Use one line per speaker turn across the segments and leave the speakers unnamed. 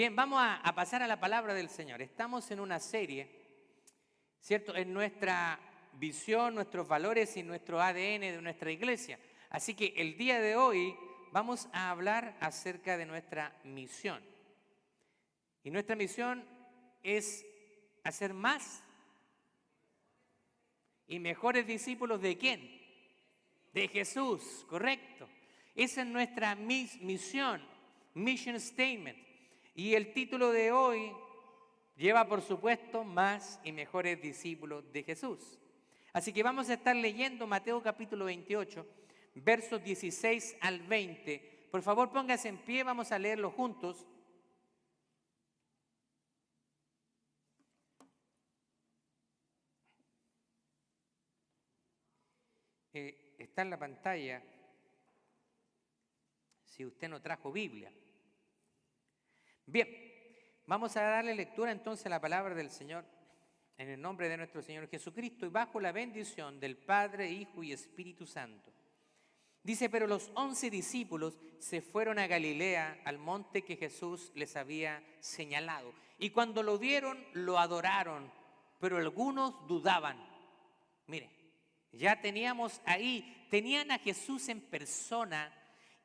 Bien, vamos a pasar a la palabra del Señor. Estamos en una serie, ¿cierto? En nuestra visión, nuestros valores y nuestro ADN de nuestra iglesia. Así que el día de hoy vamos a hablar acerca de nuestra misión. Y nuestra misión es hacer más y mejores discípulos ¿de quién? De Jesús, correcto. Esa es nuestra misión, mission statement. Y el título de hoy lleva, por supuesto, más y mejores discípulos de Jesús. Así que vamos a estar leyendo Mateo capítulo 28, versos 16 al 20. Por favor, póngase en pie, vamos a leerlo juntos. Está en la pantalla, si usted no trajo Biblia. Bien, vamos a darle lectura entonces a la palabra del Señor en el nombre de nuestro Señor Jesucristo y bajo la bendición del Padre, Hijo y Espíritu Santo. Dice, pero los 11 discípulos se fueron a Galilea, al monte que Jesús les había señalado. Y cuando lo vieron, lo adoraron, pero algunos dudaban. Mire, ya teníamos ahí, tenían a Jesús en persona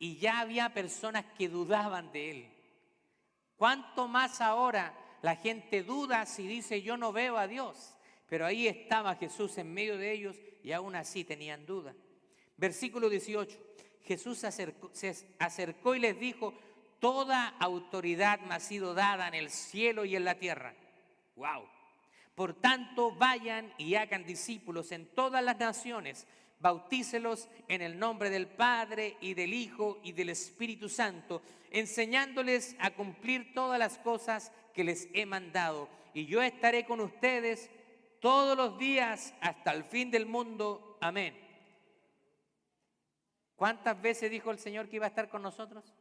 y ya había personas que dudaban de él. ¿Cuánto más ahora la gente duda si dice yo no veo a Dios? Pero ahí estaba Jesús en medio de ellos y aún así tenían duda. Versículo 18, Jesús se acercó y les dijo, toda autoridad me ha sido dada en el cielo y en la tierra. ¡Wow! Por tanto, vayan y hagan discípulos en todas las naciones, bautícelos en el nombre del Padre y del Hijo y del Espíritu Santo, enseñándoles a cumplir todas las cosas que les he mandado. Y yo estaré con ustedes todos los días hasta el fin del mundo. Amén. ¿Cuántas veces dijo el Señor que iba a estar con nosotros?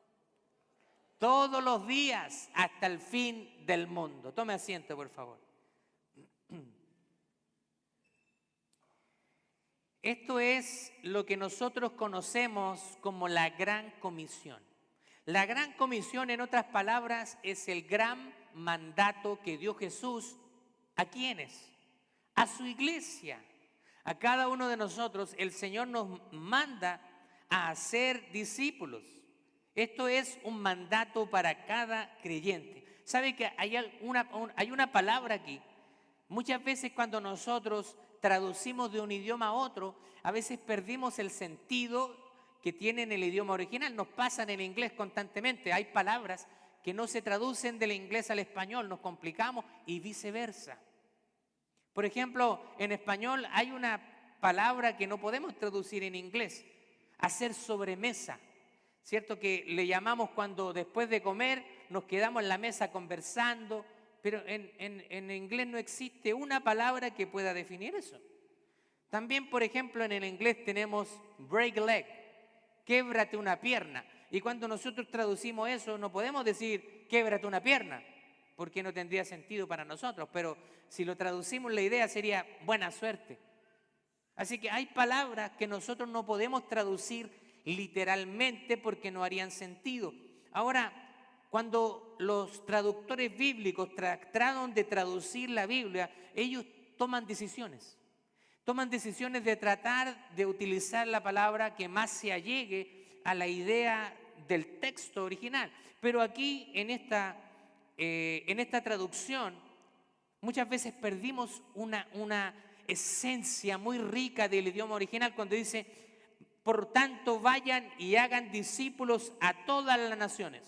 Todos los días hasta el fin del mundo. Tome asiento, por favor. Esto es lo que nosotros conocemos como la Gran Comisión. La Gran Comisión, en otras palabras, es el gran mandato que dio Jesús. ¿A quiénes? A su iglesia. A cada uno de nosotros el Señor nos manda a hacer discípulos. Esto es un mandato para cada creyente. ¿Sabe que hay una palabra aquí? Muchas veces cuando nosotros traducimos de un idioma a otro, a veces perdimos el sentido que tiene en el idioma original. Nos pasa en el inglés constantemente. Hay palabras que no se traducen del inglés al español, nos complicamos y viceversa. Por ejemplo, en español hay una palabra que no podemos traducir en inglés, hacer sobremesa. ¿Cierto? Que le llamamos cuando después de comer nos quedamos en la mesa conversando, pero en inglés no existe una palabra que pueda definir eso. También, por ejemplo, en el inglés tenemos break a leg, québrate una pierna. Y cuando nosotros traducimos eso, no podemos decir québrate una pierna, porque no tendría sentido para nosotros. Pero si lo traducimos, la idea sería buena suerte. Así que hay palabras que nosotros no podemos traducir literalmente porque no harían sentido. Ahora, cuando los traductores bíblicos trataron de traducir la Biblia, ellos toman decisiones. Toman decisiones de tratar de utilizar la palabra que más se allegue a la idea del texto original. Pero aquí, en esta traducción, muchas veces perdimos una esencia muy rica del idioma original cuando dice, por tanto, vayan y hagan discípulos a todas las naciones.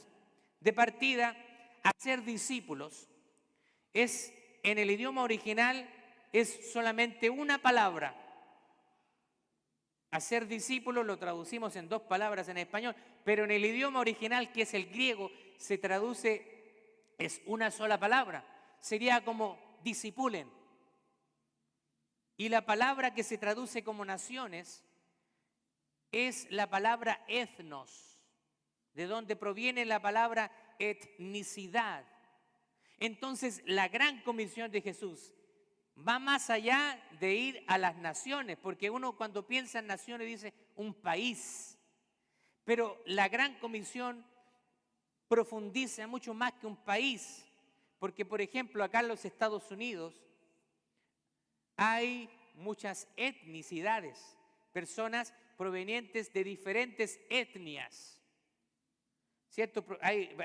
De partida, hacer discípulos es, en el idioma original, es solamente una palabra. Hacer discípulos lo traducimos en dos palabras en español, pero en el idioma original, que es el griego, se traduce, es una sola palabra. Sería como discipulen. Y la palabra que se traduce como naciones es la palabra etnos, de donde proviene la palabra etnicidad. Entonces, la gran comisión de Jesús va más allá de ir a las naciones, porque uno cuando piensa en naciones dice un país, pero la gran comisión profundiza mucho más que un país, porque por ejemplo acá en los Estados Unidos hay muchas etnicidades, personas provenientes de diferentes etnias, ¿cierto?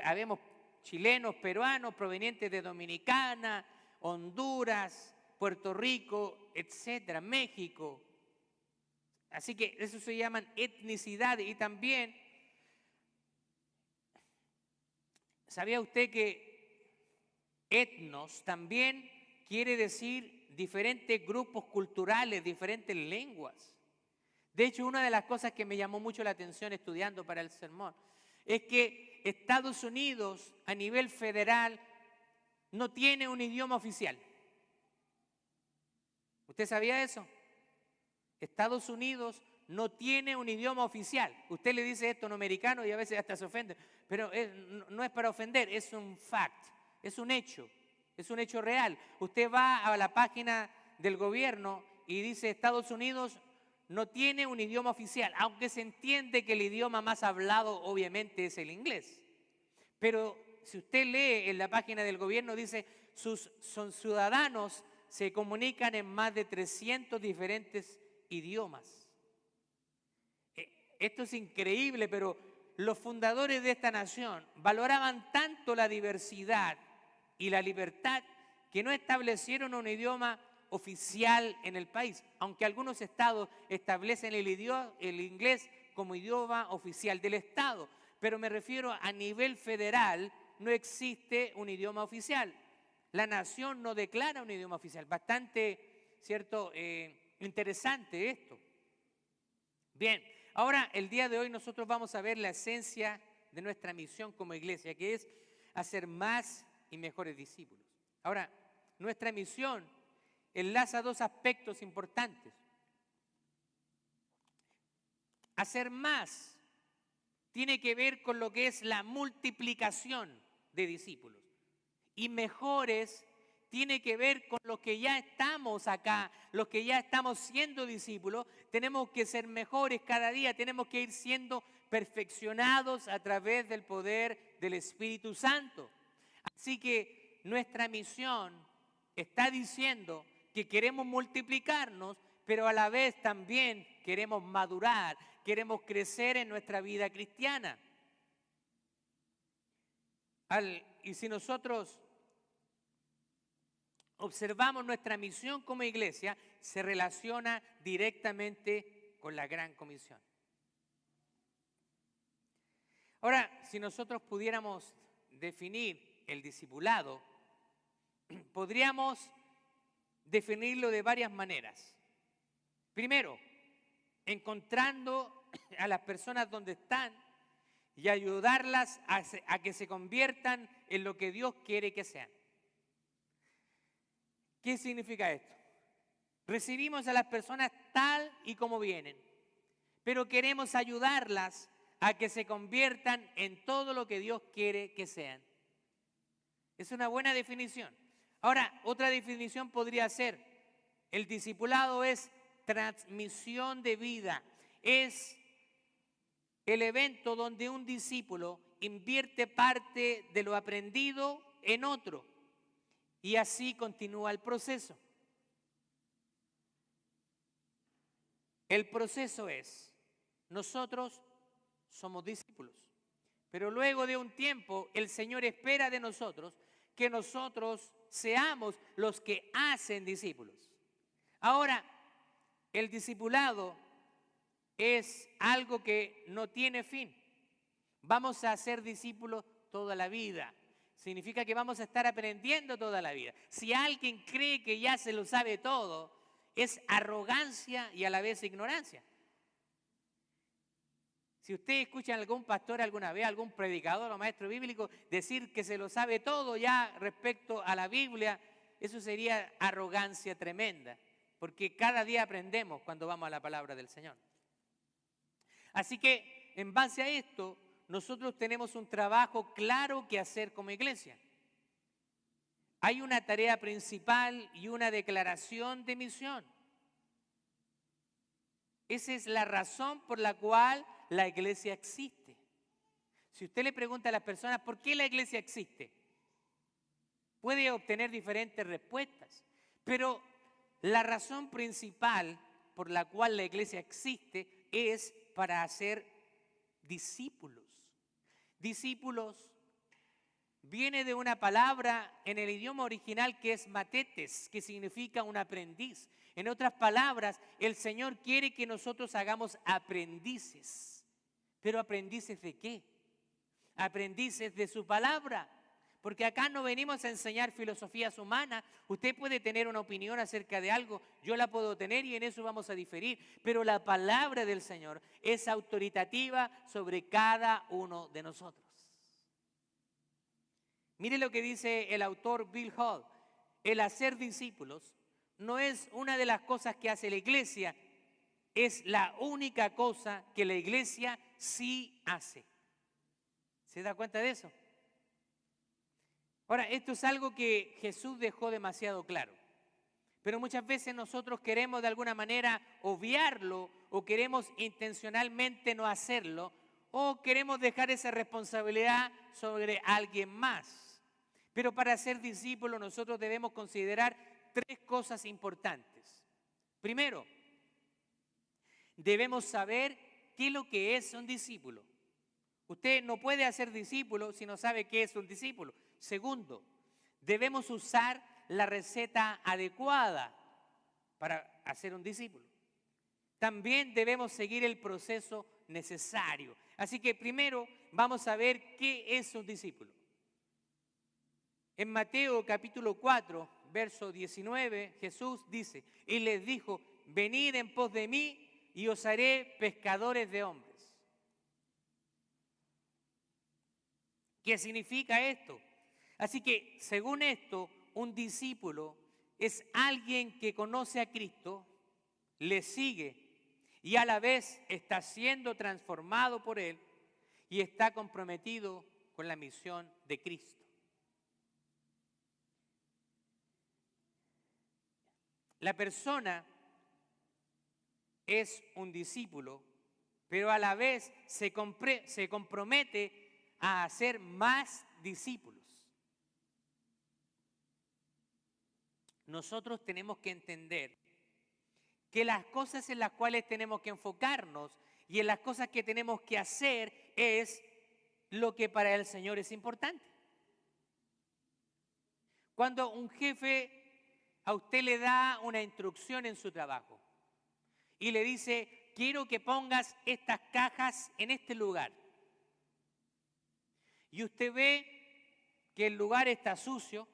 Habemos chilenos, peruanos, provenientes de Dominicana, Honduras, Puerto Rico, etcétera, México. Así que eso se llaman etnicidades. Y también, ¿sabía usted que etnos también quiere decir diferentes grupos culturales, diferentes lenguas? De hecho, una de las cosas que me llamó mucho la atención estudiando para el sermón es que Estados Unidos a nivel federal no tiene un idioma oficial. ¿Usted sabía eso? Estados Unidos no tiene un idioma oficial. Usted le dice esto a un americano y a veces hasta se ofende, pero no es para ofender, es un fact, es un hecho real. Usted va a la página del gobierno y dice Estados Unidos no tiene un idioma oficial, aunque se entiende que el idioma más hablado obviamente es el inglés. Pero si usted lee en la página del gobierno dice son ciudadanos se comunican en más de 300 diferentes idiomas. Esto es increíble, pero los fundadores de esta nación valoraban tanto la diversidad y la libertad que no establecieron un idioma oficial en el país, aunque algunos estados establecen el inglés como idioma oficial del estado, pero me refiero a nivel federal, no existe un idioma oficial. La nación no declara un idioma oficial. Bastante, ¿cierto? Interesante esto. Bien, ahora el día de hoy nosotros vamos a ver la esencia de nuestra misión como iglesia, que es hacer más y mejores discípulos. Ahora, nuestra misión enlaza dos aspectos importantes. Hacer más tiene que ver con lo que es la multiplicación de discípulos. Y mejores tiene que ver con los que ya estamos acá, los que ya estamos siendo discípulos. Tenemos que ser mejores cada día, tenemos que ir siendo perfeccionados a través del poder del Espíritu Santo. Así que nuestra misión está diciendo que queremos multiplicarnos, pero a la vez también queremos madurar, queremos crecer en nuestra vida cristiana. Y si nosotros observamos nuestra misión como iglesia, se relaciona directamente con la Gran Comisión. Ahora, si nosotros pudiéramos definir el discipulado, podríamos definirlo de varias maneras. Primero, encontrando a las personas donde están y ayudarlas a que se conviertan en lo que Dios quiere que sean. ¿Qué significa esto? Recibimos a las personas tal y como vienen, pero queremos ayudarlas a que se conviertan en todo lo que Dios quiere que sean. Es una buena definición. Ahora, otra definición podría ser, el discipulado es transmisión de vida, es el evento donde un discípulo invierte parte de lo aprendido en otro. Y así continúa el proceso. El proceso es, nosotros somos discípulos, pero luego de un tiempo el Señor espera de nosotros que nosotros seamos los que hacen discípulos. Ahora, el discipulado es algo que no tiene fin. Vamos a ser discípulos toda la vida. Significa que vamos a estar aprendiendo toda la vida. Si alguien cree que ya se lo sabe todo, es arrogancia y a la vez ignorancia. Si usted escucha a algún pastor alguna vez, algún predicador o maestro bíblico decir que se lo sabe todo ya respecto a la Biblia, eso sería arrogancia tremenda, porque cada día aprendemos cuando vamos a la palabra del Señor. Así que en base a esto, nosotros tenemos un trabajo claro que hacer como iglesia. Hay una tarea principal y una declaración de misión. Esa es la razón por la cual la iglesia existe. Si usted le pregunta a las personas por qué la iglesia existe, puede obtener diferentes respuestas, pero la razón principal por la cual la iglesia existe es para hacer discípulos. Discípulos viene de una palabra en el idioma original que es matetes, que significa un aprendiz. En otras palabras, el Señor quiere que nosotros hagamos aprendices. ¿Pero aprendices de qué? Aprendices de su palabra. Porque acá no venimos a enseñar filosofías humanas. Usted puede tener una opinión acerca de algo, yo la puedo tener y en eso vamos a diferir. Pero la palabra del Señor es autoritativa sobre cada uno de nosotros. Mire lo que dice el autor Bill Hall. El hacer discípulos no es una de las cosas que hace la iglesia, es la única cosa que la iglesia sí hace. ¿Se da cuenta de eso? Ahora, esto es algo que Jesús dejó demasiado claro. Pero muchas veces nosotros queremos de alguna manera obviarlo o queremos intencionalmente no hacerlo o queremos dejar esa responsabilidad sobre alguien más. Pero para ser discípulos nosotros debemos considerar tres cosas importantes. Primero, debemos saber qué es lo que es un discípulo. Usted no puede hacer discípulo si no sabe qué es un discípulo. Segundo, debemos usar la receta adecuada para hacer un discípulo. También debemos seguir el proceso necesario. Así que primero vamos a ver qué es un discípulo. En Mateo capítulo 4, verso 19, Jesús dice, y les dijo, venid en pos de mí y os haré pescadores de hombres. ¿Qué significa esto? Así que, según esto, un discípulo es alguien que conoce a Cristo, le sigue y a la vez está siendo transformado por Él y está comprometido con la misión de Cristo. La persona es un discípulo, pero a la vez se compromete a hacer más discípulos. Nosotros tenemos que entender que las cosas en las cuales tenemos que enfocarnos y en las cosas que tenemos que hacer es lo que para el Señor es importante. Cuando un jefe a usted le da una instrucción en su trabajo y le dice, quiero que pongas estas cajas en este lugar, y usted ve que el lugar está sucio,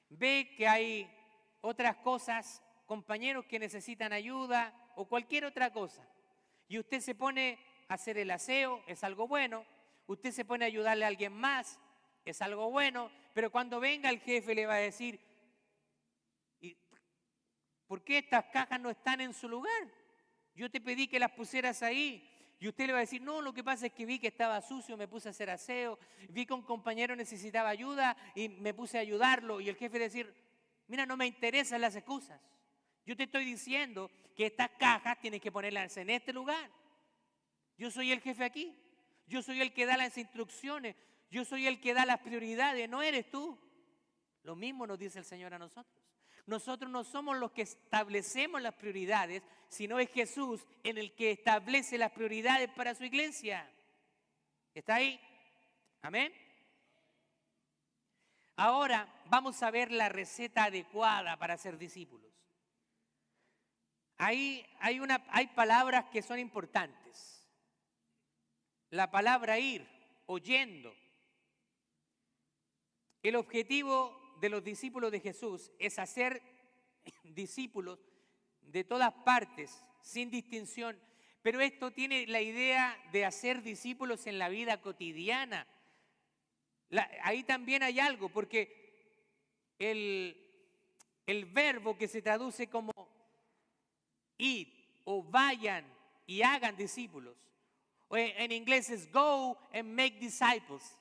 ve que hay otras cosas, compañeros que necesitan ayuda o cualquier otra cosa, y usted se pone a hacer el aseo, es algo bueno, usted se pone a ayudarle a alguien más, es algo bueno, pero cuando venga el jefe le va a decir, ¿por qué estas cajas no están en su lugar? Yo te pedí que las pusieras ahí. Y usted le va a decir, no, lo que pasa es que vi que estaba sucio, me puse a hacer aseo, vi que un compañero necesitaba ayuda y me puse a ayudarlo. Y el jefe decir, mira, no me interesan las excusas. Yo te estoy diciendo que estas cajas tienes que ponerlas en este lugar. Yo soy el jefe aquí. Yo soy el que da las instrucciones. Yo soy el que da las prioridades, no eres tú. Lo mismo nos dice el Señor a nosotros. Nosotros no somos los que establecemos las prioridades, sino es Jesús en el que establece las prioridades para su iglesia. ¿Está ahí? Amén. Ahora vamos a ver la receta adecuada para ser discípulos. Hay palabras que son importantes. La palabra ir, oyendo. El objetivo de los discípulos de Jesús es hacer discípulos de todas partes, sin distinción. Pero esto tiene la idea de hacer discípulos en la vida cotidiana. Ahí también hay algo, porque el verbo que se traduce como id o vayan y hagan discípulos, o en inglés es go and make disciples.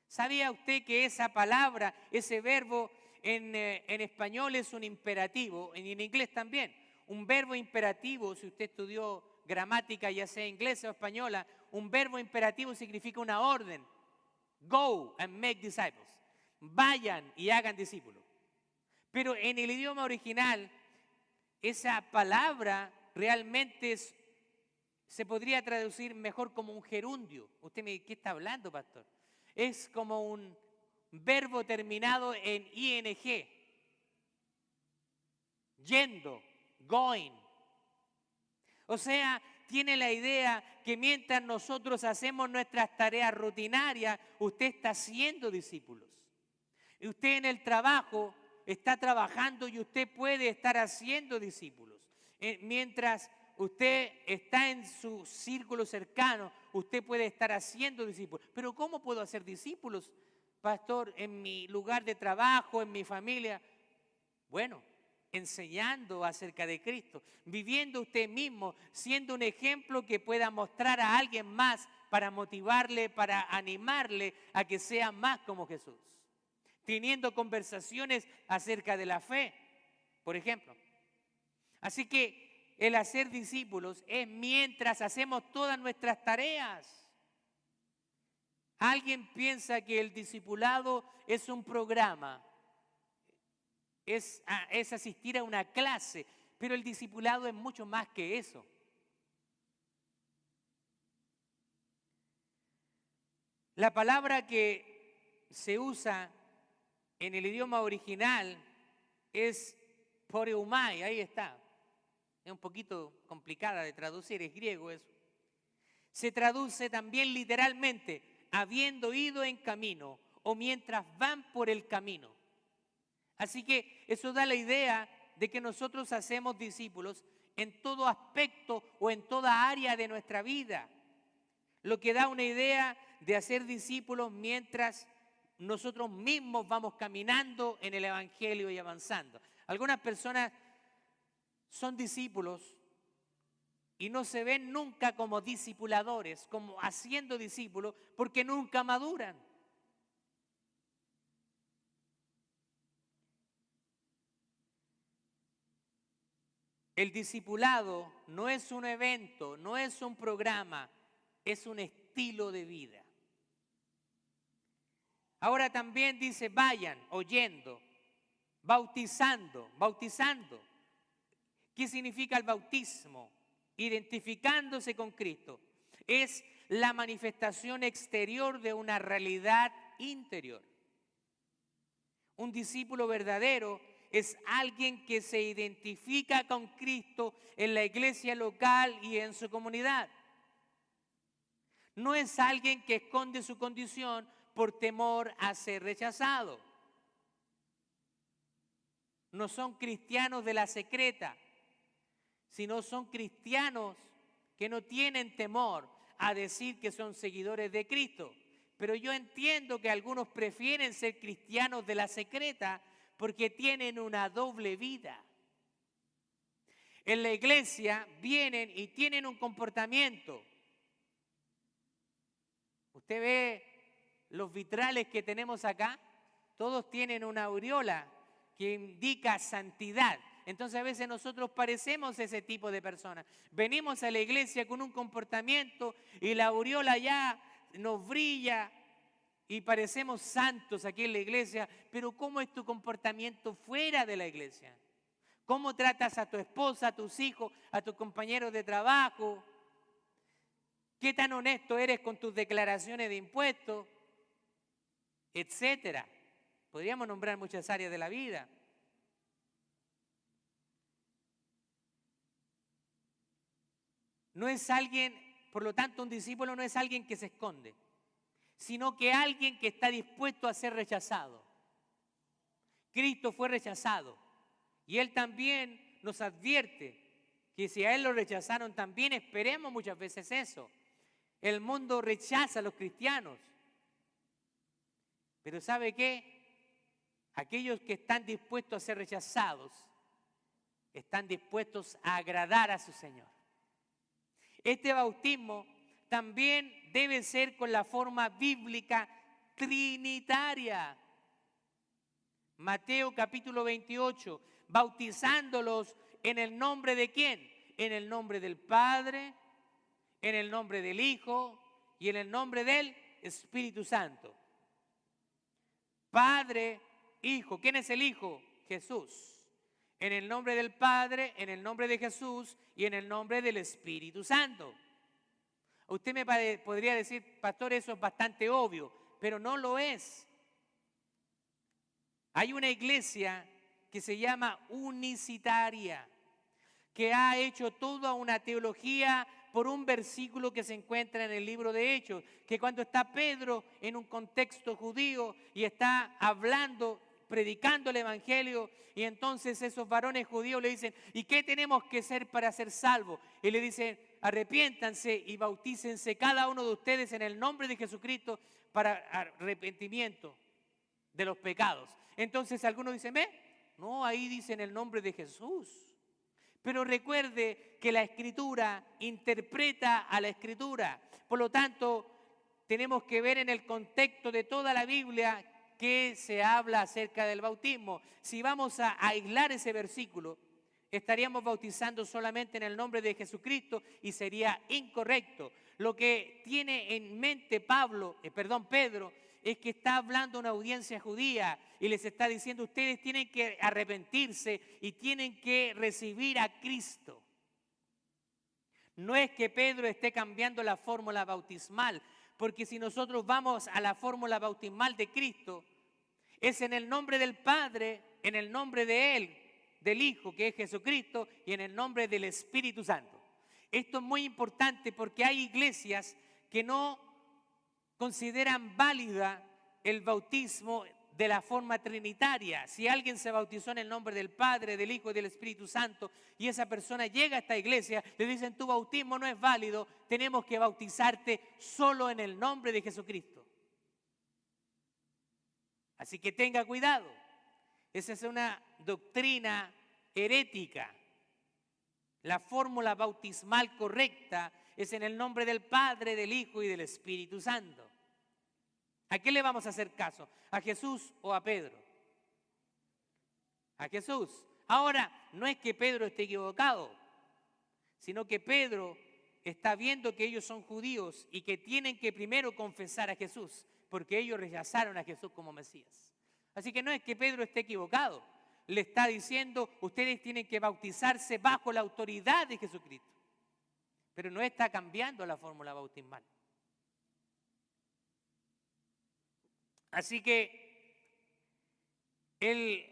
¿Sabía usted que esa palabra, ese verbo en español es un imperativo, en inglés también? Un verbo imperativo, si usted estudió gramática, ya sea inglesa o española, un verbo imperativo significa una orden. Go and make disciples. Vayan y hagan discípulos. Pero en el idioma original, esa palabra realmente se podría traducir mejor como un gerundio. Usted me dice, ¿qué está hablando, pastor? Es como un verbo terminado en ing. Yendo, going. O sea, tiene la idea que mientras nosotros hacemos nuestras tareas rutinarias, usted está haciendo discípulos. Y usted en el trabajo está trabajando y usted puede estar haciendo discípulos. Mientras usted está en su círculo cercano, usted puede estar haciendo discípulos. Pero ¿cómo puedo hacer discípulos, pastor, en mi lugar de trabajo, en mi familia? Bueno, enseñando acerca de Cristo, viviendo usted mismo, siendo un ejemplo que pueda mostrar a alguien más para motivarle, para animarle a que sea más como Jesús. Teniendo conversaciones acerca de la fe, por ejemplo. Así que el hacer discípulos es mientras hacemos todas nuestras tareas. Alguien piensa que el discipulado es un programa, es asistir a una clase, pero el discipulado es mucho más que eso. La palabra que se usa en el idioma original es poreumai, ahí está. Es un poquito complicada de traducir, es griego eso. Se traduce también literalmente, habiendo ido en camino o mientras van por el camino. Así que eso da la idea de que nosotros hacemos discípulos en todo aspecto o en toda área de nuestra vida. Lo que da una idea de hacer discípulos mientras nosotros mismos vamos caminando en el Evangelio y avanzando. Algunas personas son discípulos y no se ven nunca como discipuladores, como haciendo discípulos, porque nunca maduran. El discipulado no es un evento, no es un programa, es un estilo de vida. Ahora también dice vayan, oyendo, bautizando. ¿Qué significa el bautismo? Identificándose con Cristo. Es la manifestación exterior de una realidad interior. Un discípulo verdadero es alguien que se identifica con Cristo en la iglesia local y en su comunidad. No es alguien que esconde su condición por temor a ser rechazado. No son cristianos de la secreta, sino son cristianos que no tienen temor a decir que son seguidores de Cristo. Pero yo entiendo que algunos prefieren ser cristianos de la secreta porque tienen una doble vida. En la iglesia vienen y tienen un comportamiento. Usted ve los vitrales que tenemos acá, todos tienen una aureola que indica santidad. Entonces a veces nosotros parecemos ese tipo de personas. Venimos a la iglesia con un comportamiento y la aureola ya nos brilla y parecemos santos aquí en la iglesia, pero ¿cómo es tu comportamiento fuera de la iglesia? ¿Cómo tratas a tu esposa, a tus hijos, a tus compañeros de trabajo? ¿Qué tan honesto eres con tus declaraciones de impuestos? Etcétera. Podríamos nombrar muchas áreas de la vida. No es alguien, por lo tanto, un discípulo no es alguien que se esconde, sino que alguien que está dispuesto a ser rechazado. Cristo fue rechazado y Él también nos advierte que si a Él lo rechazaron, también esperemos muchas veces eso. El mundo rechaza a los cristianos, pero ¿sabe qué? Aquellos que están dispuestos a ser rechazados, están dispuestos a agradar a su Señor. Este bautismo también debe ser con la forma bíblica trinitaria. Mateo capítulo 28, bautizándolos en el nombre de ¿quién? En el nombre del Padre, en el nombre del Hijo y en el nombre del Espíritu Santo. Padre, Hijo. ¿Quién es el Hijo? Jesús. En el nombre del Padre, en el nombre de Jesús y en el nombre del Espíritu Santo. Usted me podría decir, pastor, eso es bastante obvio, pero no lo es. Hay una iglesia que se llama unicitaria, que ha hecho toda una teología por un versículo que se encuentra en el libro de Hechos, que cuando está Pedro en un contexto judío y está hablando, predicando el evangelio, y entonces esos varones judíos le dicen, ¿y qué tenemos que hacer para ser salvos? Y le dicen, arrepiéntanse y bautícense cada uno de ustedes en el nombre de Jesucristo para arrepentimiento de los pecados. Entonces algunos dicen, ¿ve? No, ahí dice en el nombre de Jesús. Pero recuerde que la Escritura interpreta a la Escritura. Por lo tanto, tenemos que ver en el contexto de toda la Biblia que se habla acerca del bautismo. Si vamos a aislar ese versículo, estaríamos bautizando solamente en el nombre de Jesucristo y sería incorrecto. Lo que tiene en mente Pedro, es que está hablando a una audiencia judía y les está diciendo, ustedes tienen que arrepentirse y tienen que recibir a Cristo. No es que Pedro esté cambiando la fórmula bautismal, porque si nosotros vamos a la fórmula bautismal de Cristo, es en el nombre del Padre, en el nombre de Él, del Hijo, que es Jesucristo, y en el nombre del Espíritu Santo. Esto es muy importante porque hay iglesias que no consideran válida el bautismo de la forma trinitaria. Si alguien se bautizó en el nombre del Padre, del Hijo y del Espíritu Santo y esa persona llega a esta iglesia, le dicen tu bautismo no es válido, tenemos que bautizarte solo en el nombre de Jesucristo. Así que tenga cuidado. Esa es una doctrina herética. La fórmula bautismal correcta es en el nombre del Padre, del Hijo y del Espíritu Santo. ¿A qué le vamos a hacer caso? ¿A Jesús o a Pedro? A Jesús. Ahora, no es que Pedro esté equivocado, sino que Pedro está viendo que ellos son judíos y que tienen que primero confesar a Jesús, porque ellos rechazaron a Jesús como Mesías. Así que no es que Pedro esté equivocado, le está diciendo, ustedes tienen que bautizarse bajo la autoridad de Jesucristo. Pero no está cambiando la fórmula bautismal. Así que el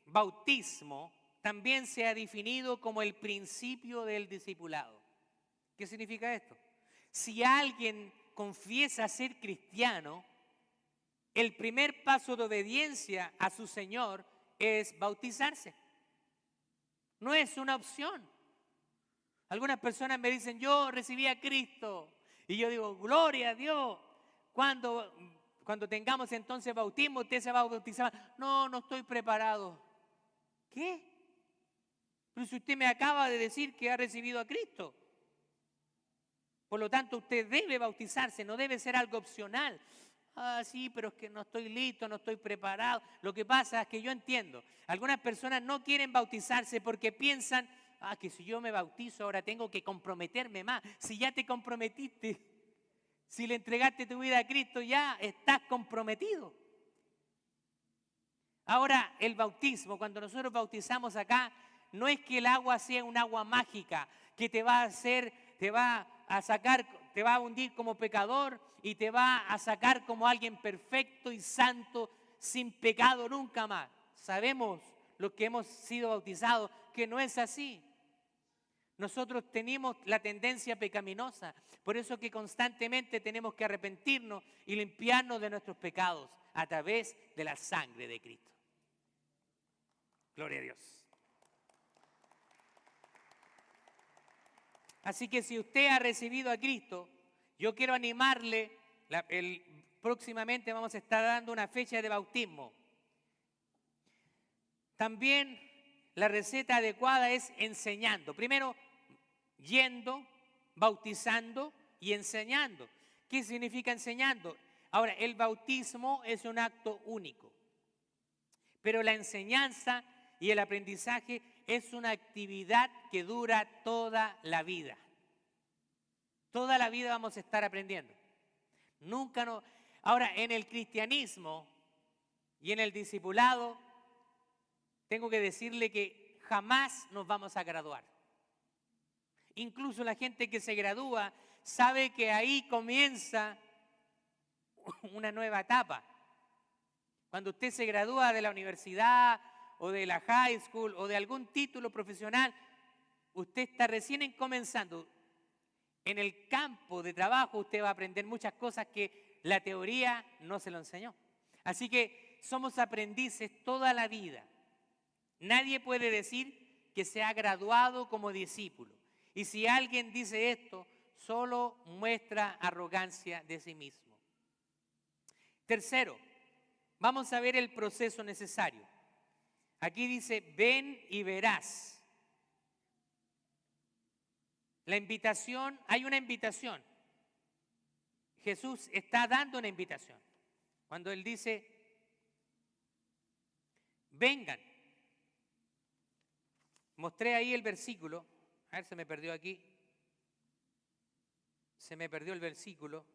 bautismo también se ha definido como el principio del discipulado. ¿Qué significa esto? Si alguien confiesa ser cristiano, el primer paso de obediencia a su Señor es bautizarse. No es una opción. Algunas personas me dicen, yo recibí a Cristo. Y yo digo, gloria a Dios. Cuando tengamos entonces bautismo, usted se va a bautizar. No, no estoy preparado. ¿Qué? Pero si usted me acaba de decir que ha recibido a Cristo. Por lo tanto, usted debe bautizarse, no debe ser algo opcional. Ah, sí, pero es que no estoy listo, no estoy preparado. Lo que pasa es que yo entiendo. Algunas personas no quieren bautizarse porque piensan, que si yo me bautizo ahora tengo que comprometerme más. Si ya te comprometiste, si le entregaste tu vida a Cristo, ya estás comprometido. Ahora, el bautismo, cuando nosotros bautizamos acá, no es que el agua sea un agua mágica que te va a hundir como pecador y te va a sacar como alguien perfecto y santo, sin pecado nunca más. Sabemos los que hemos sido bautizados que no es así. Nosotros tenemos la tendencia pecaminosa, por eso que constantemente tenemos que arrepentirnos y limpiarnos de nuestros pecados a través de la sangre de Cristo. Gloria a Dios. Así que si usted ha recibido a Cristo, yo quiero animarle, próximamente vamos a estar dando una fecha de bautismo. También la receta adecuada es enseñando. Primero, yendo, bautizando y enseñando. ¿Qué significa enseñando? Ahora, el bautismo es un acto único, pero la enseñanza y el aprendizaje es una actividad que dura toda la vida. Toda la vida vamos a estar aprendiendo. Nunca no. Ahora, en el cristianismo y en el discipulado, tengo que decirle que jamás nos vamos a graduar. Incluso la gente que se gradúa sabe que ahí comienza una nueva etapa. Cuando usted se gradúa de la universidad o de la high school o de algún título profesional, usted está recién comenzando. En el campo de trabajo usted va a aprender muchas cosas que la teoría no se lo enseñó. Así que somos aprendices toda la vida. Nadie puede decir que se ha graduado como discípulo. Y si alguien dice esto, solo muestra arrogancia de sí mismo. Tercero, vamos a ver el proceso necesario. Aquí dice, ven y verás. La invitación, hay una invitación. Jesús está dando una invitación. Cuando Él dice, vengan. Mostré ahí el versículo. A ver, se me perdió aquí. Se me perdió el versículo.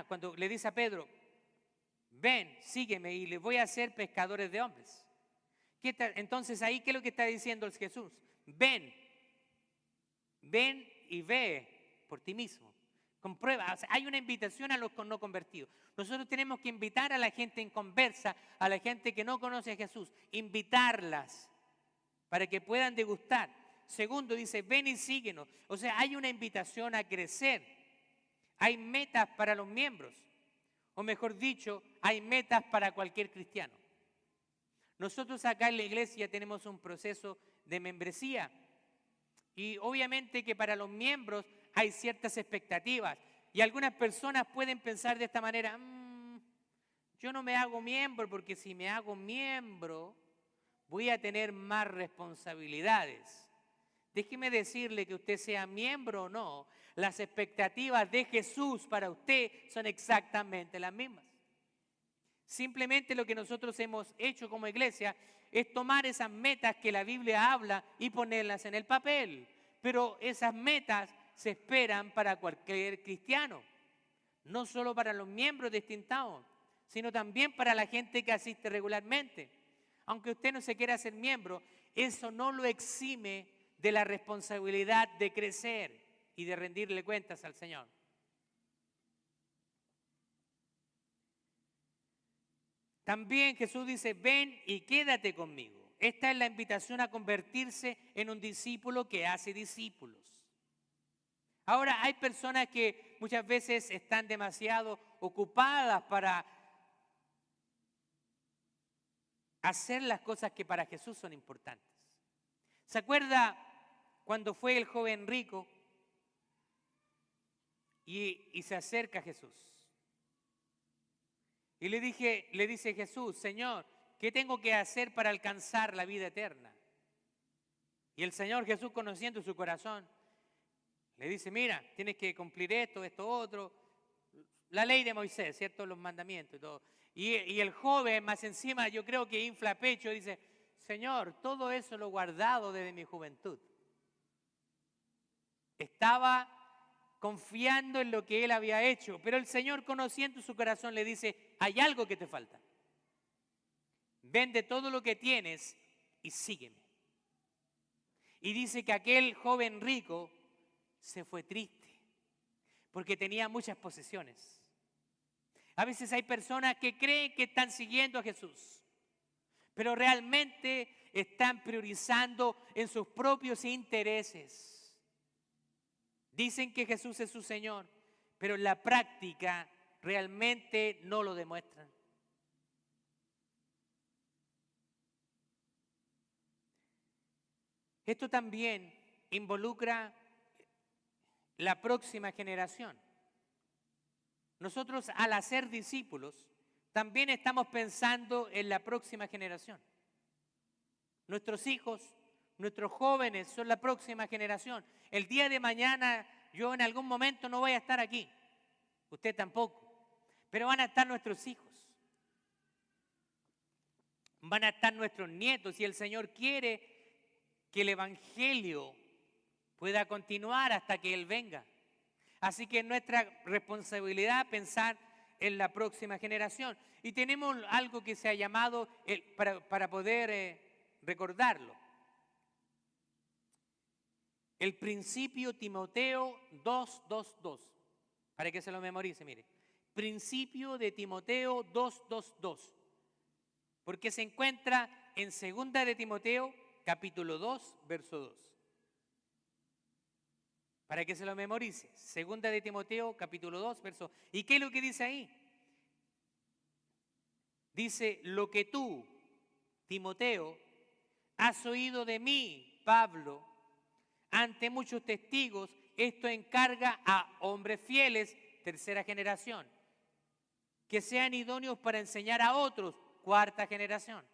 Cuando le dice a Pedro, ven, sígueme y les voy a hacer pescadores de hombres. Entonces ahí, ¿qué es lo que está diciendo Jesús? Ven y ve por ti mismo. Comprueba, o sea, hay una invitación a los no convertidos. Nosotros tenemos que invitar a la gente en conversa, a la gente que no conoce a Jesús, invitarlas para que puedan degustar. Segundo, dice, ven y síguenos. O sea, hay una invitación a crecer. Hay metas para los miembros. O mejor dicho, hay metas para cualquier cristiano. Nosotros acá en la iglesia tenemos un proceso de membresía. Y obviamente que para los miembros hay ciertas expectativas. Y algunas personas pueden pensar de esta manera, yo no me hago miembro porque si me hago miembro voy a tener más responsabilidades. Déjeme decirle que usted sea miembro o no, las expectativas de Jesús para usted son exactamente las mismas. Simplemente lo que nosotros hemos hecho como iglesia es tomar esas metas que la Biblia habla y ponerlas en el papel. Pero esas metas se esperan para cualquier cristiano, no solo para los miembros de Stintao, sino también para la gente que asiste regularmente. Aunque usted no se quiera hacer miembro, eso no lo exime de la responsabilidad de crecer y de rendirle cuentas al Señor. También Jesús dice, ven y quédate conmigo. Esta es la invitación a convertirse en un discípulo que hace discípulos. Ahora, hay personas que muchas veces están demasiado ocupadas para hacer las cosas que para Jesús son importantes. ¿Se acuerda cuando fue el joven rico y se acerca a Jesús? Y le dice Jesús, Señor, ¿qué tengo que hacer para alcanzar la vida eterna? Y el Señor Jesús, conociendo su corazón, le dice, mira, tienes que cumplir esto, otro, la ley de Moisés, ¿cierto? Los mandamientos y todo. Y el joven, más encima, yo creo que infla pecho, dice, Señor, todo eso lo he guardado desde mi juventud. Estaba confiando en lo que él había hecho, pero el Señor, conociendo su corazón, le dice, hay algo que te falta. Vende todo lo que tienes y sígueme. Y dice que aquel joven rico se fue triste porque tenía muchas posesiones. A veces hay personas que creen que están siguiendo a Jesús, pero realmente están priorizando en sus propios intereses. Dicen que Jesús es su Señor, pero en la práctica realmente no lo demuestran. Esto también involucra la próxima generación. Nosotros, al hacer discípulos, también estamos pensando en la próxima generación. Nuestros hijos, nuestros jóvenes son la próxima generación. El día de mañana yo en algún momento no voy a estar aquí, usted tampoco, pero van a estar nuestros hijos. van a estar nuestros nietos y el Señor quiere que el Evangelio pueda continuar hasta que Él venga. Así que es nuestra responsabilidad pensar en la próxima generación. Y tenemos algo que se ha llamado, para poder recordarlo, el principio Timoteo 2:2:2, para que se lo memorice, mire. Principio de Timoteo 2:2:2, porque se encuentra en 2 de Timoteo, capítulo 2, verso 2. Para que se lo memorice, 2 de Timoteo, capítulo 2, verso. ¿Y qué es lo que dice ahí? Dice, lo que tú, Timoteo, has oído de mí, Pablo, ante muchos testigos, esto encarga a hombres fieles, tercera generación, que sean idóneos para enseñar a otros, cuarta generación.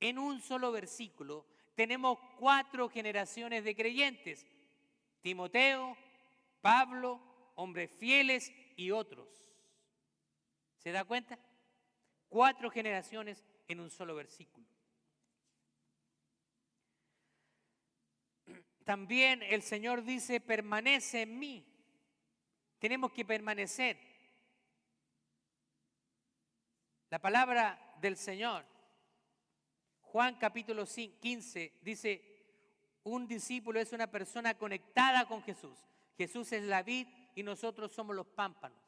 En un solo versículo tenemos 4 generaciones de creyentes: Timoteo, Pablo, hombres fieles y otros. ¿Se da cuenta? 4 generaciones en un solo versículo. También el Señor dice, permanece en mí. Tenemos que permanecer. La palabra del Señor, Juan capítulo 15, dice, un discípulo es una persona conectada con Jesús. Jesús es la vid y nosotros somos los pámpanos.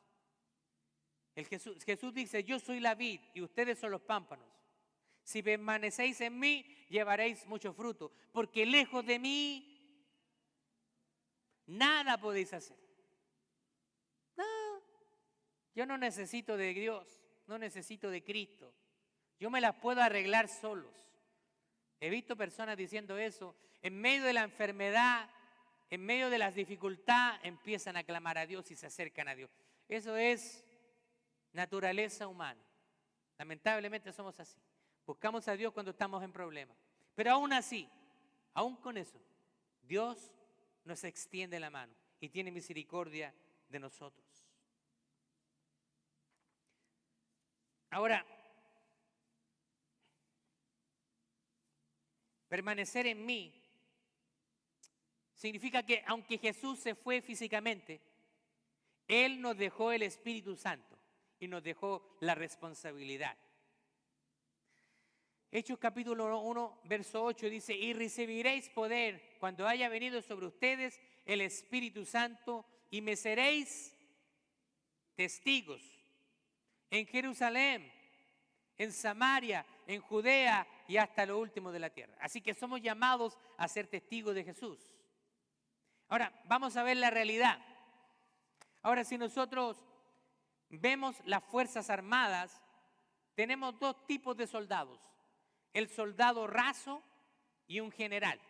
Jesús dice, yo soy la vid y ustedes son los pámpanos. Si permanecéis en mí, llevaréis mucho fruto, porque lejos de mí nada podéis hacer. No, yo no necesito de Dios, no necesito de Cristo. Yo me las puedo arreglar solos. He visto personas diciendo eso. En medio de la enfermedad, en medio de las dificultades, empiezan a clamar a Dios y se acercan a Dios. Eso es naturaleza humana. Lamentablemente somos así. Buscamos a Dios cuando estamos en problemas. Pero aún así, aún con eso, Dios nos extiende la mano y tiene misericordia de nosotros. Ahora, permanecer en mí significa que aunque Jesús se fue físicamente, Él nos dejó el Espíritu Santo y nos dejó la responsabilidad. Hechos capítulo 1, verso 8 dice, y recibiréis poder cuando haya venido sobre ustedes el Espíritu Santo y me seréis testigos en Jerusalén, en Samaria, en Judea y hasta lo último de la tierra. Así que somos llamados a ser testigos de Jesús. Ahora, vamos a ver la realidad. Ahora, si nosotros vemos las Fuerzas Armadas, tenemos 2 tipos de soldados. El soldado raso y un general,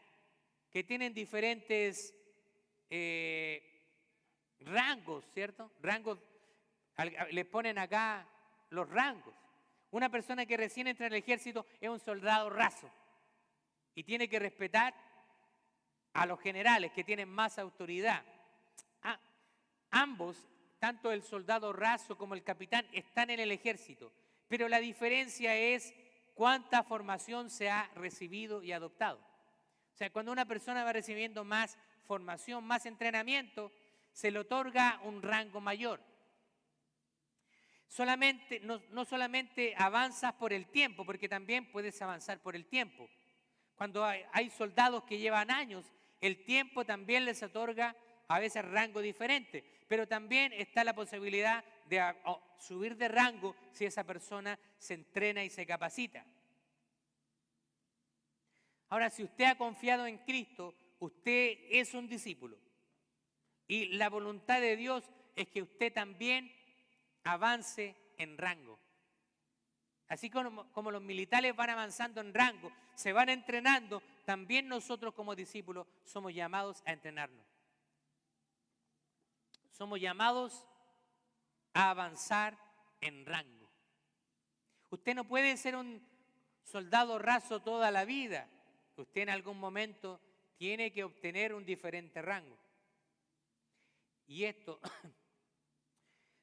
que tienen diferentes rangos, ¿cierto? Rangos, les ponen acá los rangos. Una persona que recién entra en el ejército es un soldado raso y tiene que respetar a los generales que tienen más autoridad. Ambos, tanto el soldado raso como el capitán, están en el ejército, pero la diferencia es cuánta formación se ha recibido y adoptado. O sea, cuando una persona va recibiendo más formación, más entrenamiento, se le otorga un rango mayor. No solamente avanzas por el tiempo, porque también puedes avanzar por el tiempo. Cuando hay soldados que llevan años, el tiempo también les otorga a veces rango diferente, pero también está la posibilidad de subir de rango si esa persona se entrena y se capacita. Ahora, si usted ha confiado en Cristo, usted es un discípulo. Y la voluntad de Dios es que usted también avance en rango. Así como los militares van avanzando en rango, se van entrenando, también nosotros como discípulos somos llamados a entrenarnos. Somos llamados a avanzar en rango. Usted no puede ser un soldado raso toda la vida. Usted en algún momento tiene que obtener un diferente rango. Y esto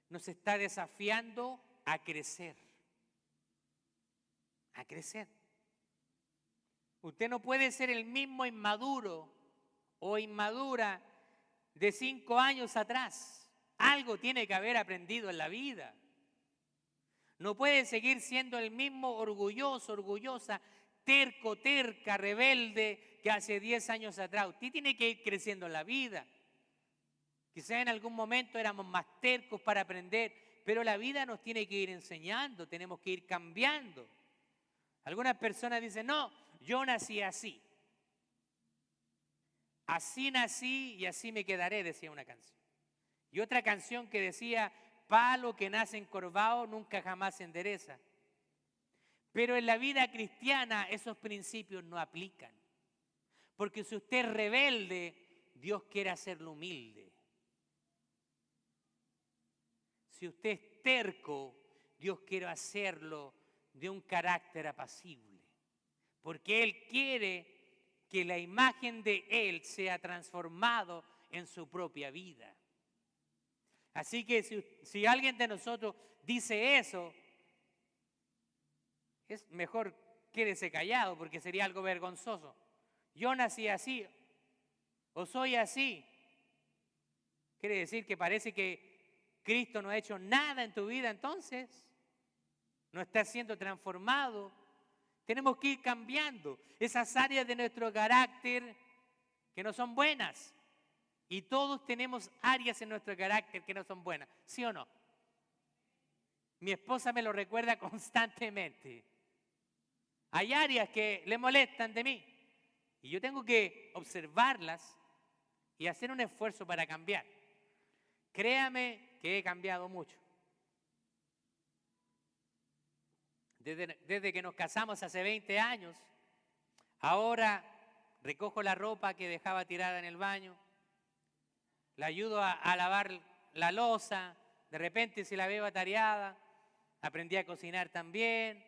nos está desafiando a crecer. a crecer. Usted no puede ser el mismo inmaduro o inmadura de 5 años atrás. Algo tiene que haber aprendido en la vida. No puede seguir siendo el mismo orgulloso, orgullosa, terco, terca, rebelde que hace 10 años atrás. Usted tiene que ir creciendo en la vida. Quizá en algún momento éramos más tercos para aprender, pero la vida nos tiene que ir enseñando, tenemos que ir cambiando. Algunas personas dicen, no, yo nací así. Así nací y así me quedaré, decía una canción. Y otra canción que decía, palo que nace encorvado nunca jamás se endereza. Pero en la vida cristiana esos principios no aplican. Porque si usted es rebelde, Dios quiere hacerlo humilde. Si usted es terco, Dios quiere hacerlo de un carácter apacible. Porque Él quiere que la imagen de Él sea transformado en su propia vida. Así que si alguien de nosotros dice eso, es mejor quédese callado porque sería algo vergonzoso. Yo nací así o soy así. Quiere decir que parece que Cristo no ha hecho nada en tu vida, entonces no está siendo transformado. Tenemos que ir cambiando esas áreas de nuestro carácter que no son buenas. Y todos tenemos áreas en nuestro carácter que no son buenas, ¿sí o no? Mi esposa me lo recuerda constantemente. Hay áreas que le molestan de mí y yo tengo que observarlas y hacer un esfuerzo para cambiar. Créame que he cambiado mucho. Desde que nos casamos hace 20 años, ahora recojo la ropa que dejaba tirada en el baño, la ayudo a lavar la loza, de repente si la veo atareada, aprendí a cocinar también.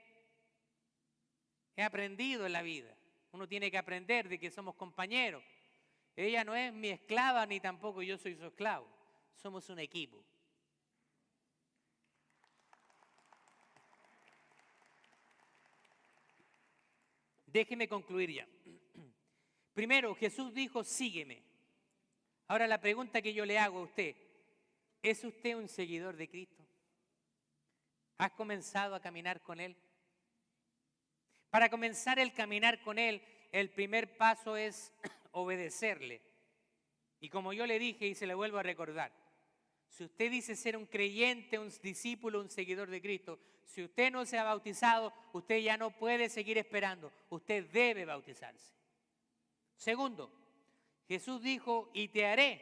He aprendido en la vida. Uno tiene que aprender de que somos compañeros. Ella no es mi esclava ni tampoco yo soy su esclavo. Somos un equipo. Déjeme concluir ya. Primero, Jesús dijo, sígueme. Ahora la pregunta que yo le hago a usted, ¿es usted un seguidor de Cristo? ¿Has comenzado a caminar con Él? Para comenzar el caminar con Él, el primer paso es obedecerle. Y como yo le dije y se le vuelvo a recordar, si usted dice ser un creyente, un discípulo, un seguidor de Cristo, si usted no se ha bautizado, usted ya no puede seguir esperando, usted debe bautizarse. Segundo, Jesús dijo, y te haré.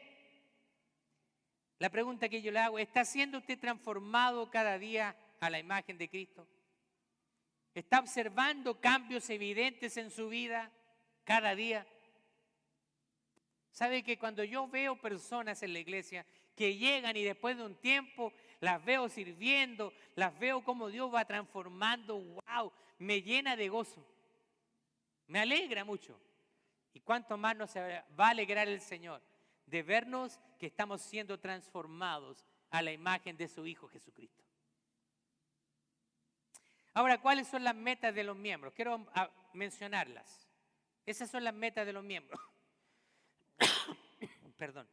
La pregunta que yo le hago, ¿está siendo usted transformado cada día a la imagen de Cristo? ¿Está observando cambios evidentes en su vida cada día? ¿Sabe que cuando yo veo personas en la iglesia que llegan y después de un tiempo las veo sirviendo, las veo como Dios va transformando, wow, me llena de gozo, me alegra mucho? ¿Y cuánto más nos va a alegrar el Señor de vernos que estamos siendo transformados a la imagen de su Hijo Jesucristo? Ahora, ¿cuáles son las metas de los miembros? Quiero mencionarlas. Esas son las metas de los miembros. Perdón.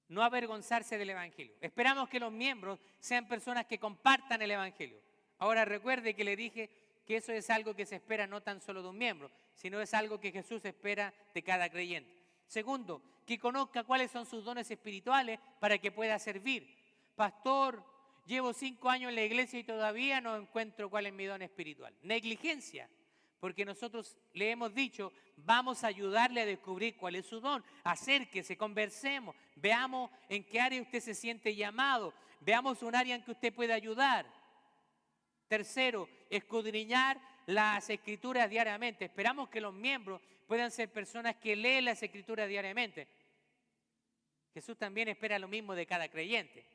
No avergonzarse del Evangelio. Esperamos que los miembros sean personas que compartan el Evangelio. Ahora recuerde que le dije que eso es algo que se espera no tan solo de un miembro, sino es algo que Jesús espera de cada creyente. Segundo, que conozca cuáles son sus dones espirituales para que pueda servir. Pastor, llevo 5 años en la iglesia y todavía no encuentro cuál es mi don espiritual. Negligencia. Porque nosotros le hemos dicho, vamos a ayudarle a descubrir cuál es su don. Acérquese, conversemos, veamos en qué área usted se siente llamado, veamos un área en que usted puede ayudar. Tercero, escudriñar las escrituras diariamente. Esperamos que los miembros puedan ser personas que leen las escrituras diariamente. Jesús también espera lo mismo de cada creyente.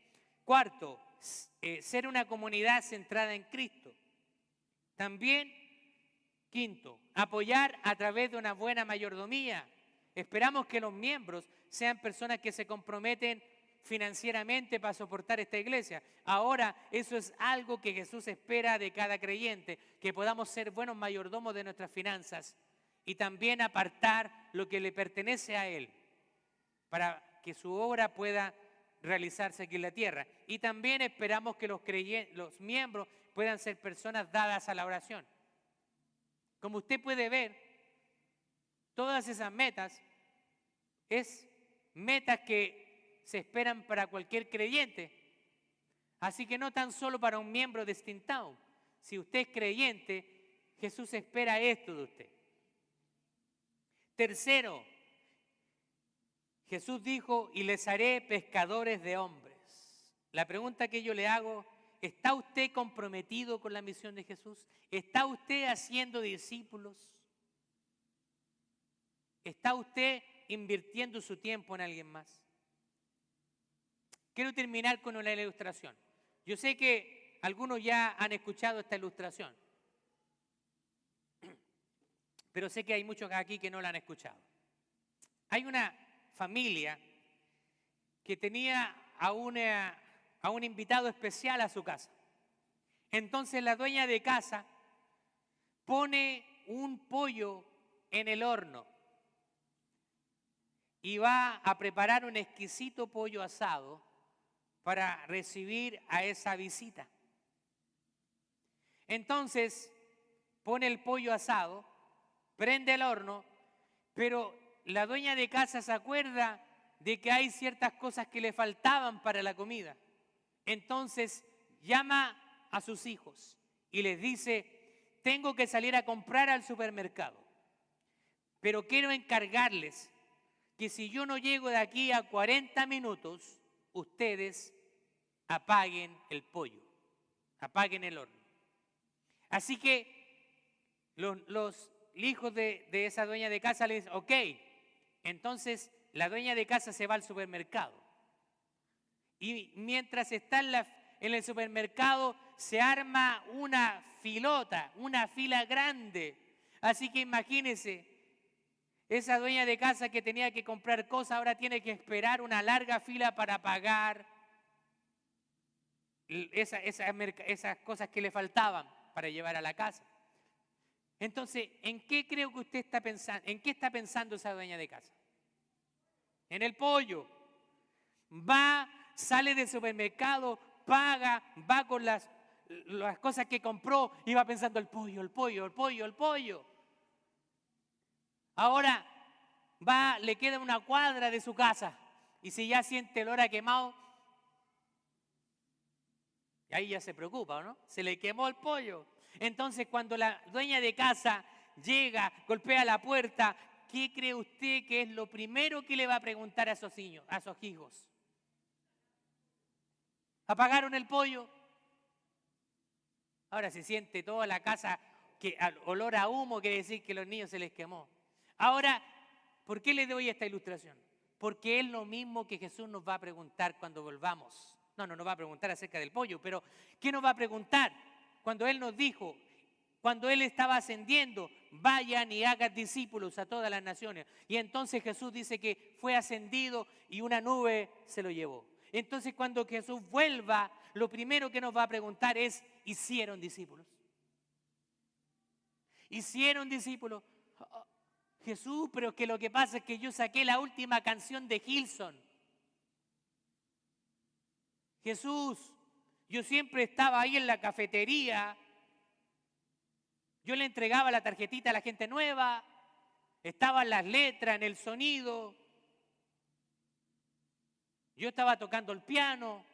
Cuarto, ser una comunidad centrada en Cristo. También, quinto, apoyar a través de una buena mayordomía. Esperamos que los miembros sean personas que se comprometen financieramente para soportar esta iglesia. Ahora eso es algo que Jesús espera de cada creyente, que podamos ser buenos mayordomos de nuestras finanzas y también apartar lo que le pertenece a Él para que su obra pueda realizarse aquí en la tierra. Y también esperamos que los miembros puedan ser personas dadas a la oración. Como usted puede ver, todas esas metas es metas que se esperan para cualquier creyente. Así que no tan solo para un miembro de Steamtown. Si usted es creyente, Jesús espera esto de usted. Tercero, Jesús dijo, y les haré pescadores de hombres. La pregunta que yo le hago, ¿está usted comprometido con la misión de Jesús? ¿Está usted haciendo discípulos? ¿Está usted invirtiendo su tiempo en alguien más? Quiero terminar con una ilustración. Yo sé que algunos ya han escuchado esta ilustración, pero sé que hay muchos aquí que no la han escuchado. Hay una familia que tenía a un invitado especial a su casa. Entonces la dueña de casa pone un pollo en el horno y va a preparar un exquisito pollo asado para recibir a esa visita. Entonces pone el pollo asado, prende el horno, pero la dueña de casa se acuerda de que hay ciertas cosas que le faltaban para la comida. Entonces llama a sus hijos y les dice, tengo que salir a comprar al supermercado, pero quiero encargarles que si yo no llego de aquí a 40 minutos, ustedes apaguen el pollo, apaguen el horno. Así que los hijos de esa dueña de casa le dicen, ok, entonces la dueña de casa se va al supermercado. Y mientras está en el supermercado se arma una filota, una fila grande. Así que imagínense, esa dueña de casa que tenía que comprar cosas ahora tiene que esperar una larga fila para pagar esas cosas que le faltaban para llevar a la casa. Entonces, ¿en qué creo que usted está pensando? ¿En qué está pensando esa dueña de casa? En el pollo. Sale del supermercado, paga, va con las cosas que compró y va pensando el pollo, el pollo, el pollo, el pollo. Ahora le queda una cuadra de su casa y si ya siente el olor a quemado, ahí ya se preocupa, ¿no? Se le quemó el pollo. Entonces cuando la dueña de casa llega, golpea la puerta, ¿qué cree usted que es lo primero que le va a preguntar a esos niños, a esos hijos? ¿Apagaron el pollo? Ahora se siente toda la casa que al olor a humo, quiere decir que a los niños se les quemó. Ahora, ¿por qué le doy esta ilustración? Porque es lo mismo que Jesús nos va a preguntar cuando volvamos. No nos va a preguntar acerca del pollo, pero ¿qué nos va a preguntar? Cuando Él nos dijo, cuando Él estaba ascendiendo, vayan y hagan discípulos a todas las naciones. Y entonces Jesús dice que fue ascendido y una nube se lo llevó. Entonces cuando Jesús vuelva, lo primero que nos va a preguntar es, ¿hicieron discípulos? ¿Hicieron discípulos? Jesús, pero que lo que pasa es que yo saqué la última canción de Hillsong. Jesús, yo siempre estaba ahí en la cafetería, yo le entregaba la tarjetita a la gente nueva, estaban las letras en el sonido, yo estaba tocando el piano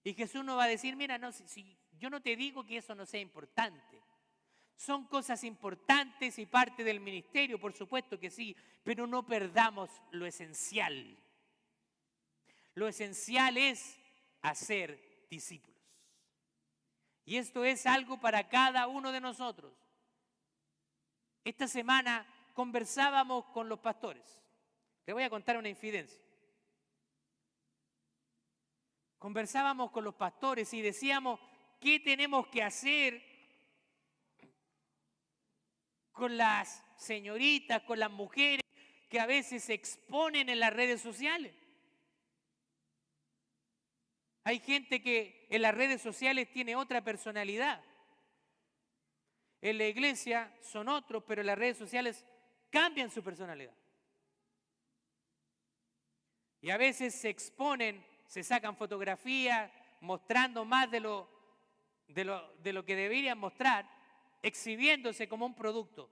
y Jesús nos va a decir, mira, no, si yo no te digo que eso no sea importante. Son cosas importantes y parte del ministerio, por supuesto que sí, pero no perdamos lo esencial. Lo esencial es hacer discípulos. Y esto es algo para cada uno de nosotros. Esta semana conversábamos con los pastores. Les voy a contar una infidencia. Conversábamos con los pastores y decíamos, ¿qué tenemos que hacer con las señoritas, con las mujeres que a veces se exponen en las redes sociales? Hay gente que en las redes sociales tiene otra personalidad. En la iglesia son otros, pero en las redes sociales cambian su personalidad. Y a veces se exponen, se sacan fotografías mostrando más de lo que deberían mostrar, exhibiéndose como un producto.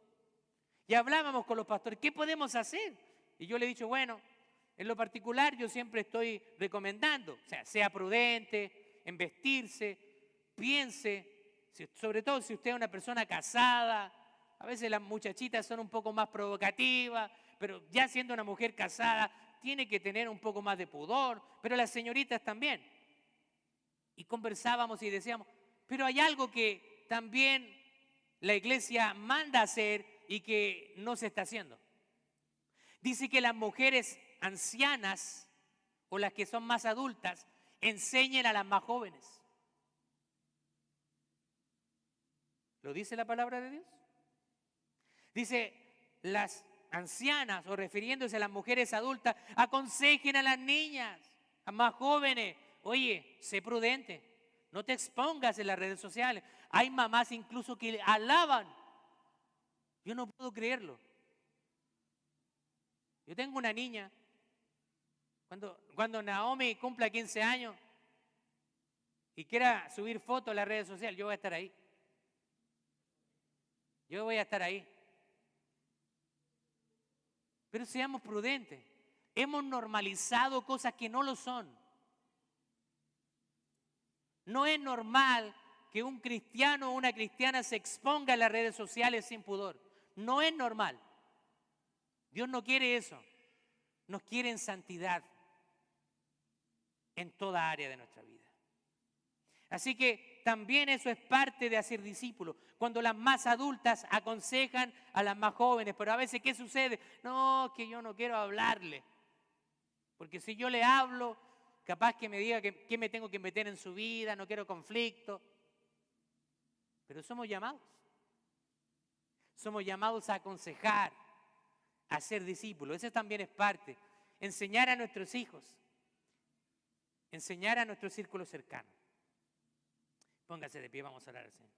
Y hablábamos con los pastores, ¿qué podemos hacer? Y yo le he dicho, bueno, en lo particular yo siempre estoy recomendando, o sea, sea prudente en vestirse, piense, sobre todo si usted es una persona casada, a veces las muchachitas son un poco más provocativas, pero ya siendo una mujer casada tiene que tener un poco más de pudor, pero las señoritas también. Y conversábamos y decíamos, pero hay algo que también la iglesia manda hacer y que no se está haciendo. Dice que las mujeres ancianas o las que son más adultas enseñen a las más jóvenes. ¿Lo dice la palabra de Dios? Dice, las ancianas, o refiriéndose a las mujeres adultas, aconsejen a las niñas, a más jóvenes. Oye, sé prudente, no te expongas en las redes sociales. Hay mamás incluso que alaban. Yo no puedo creerlo. Yo tengo una niña, cuando Naomi cumpla 15 años y quiera subir fotos a las redes sociales, yo voy a estar ahí. Yo voy a estar ahí. Pero seamos prudentes. Hemos normalizado cosas que no lo son. No es normal que un cristiano o una cristiana se exponga en las redes sociales sin pudor. No es normal. Dios no quiere eso. Nos quiere en santidad en toda área de nuestra vida. Así que también eso es parte de hacer discípulos. Cuando las más adultas aconsejan a las más jóvenes, pero a veces ¿qué sucede? No, que yo no quiero hablarle. Porque si yo le hablo, capaz que me diga que me tengo que meter en su vida, no quiero conflicto. Pero somos llamados. Somos llamados a aconsejar, a ser discípulos. Eso también es parte. Enseñar a nuestros hijos. Enseñar a nuestro círculo cercano. Póngase de pie, vamos a orar al Señor.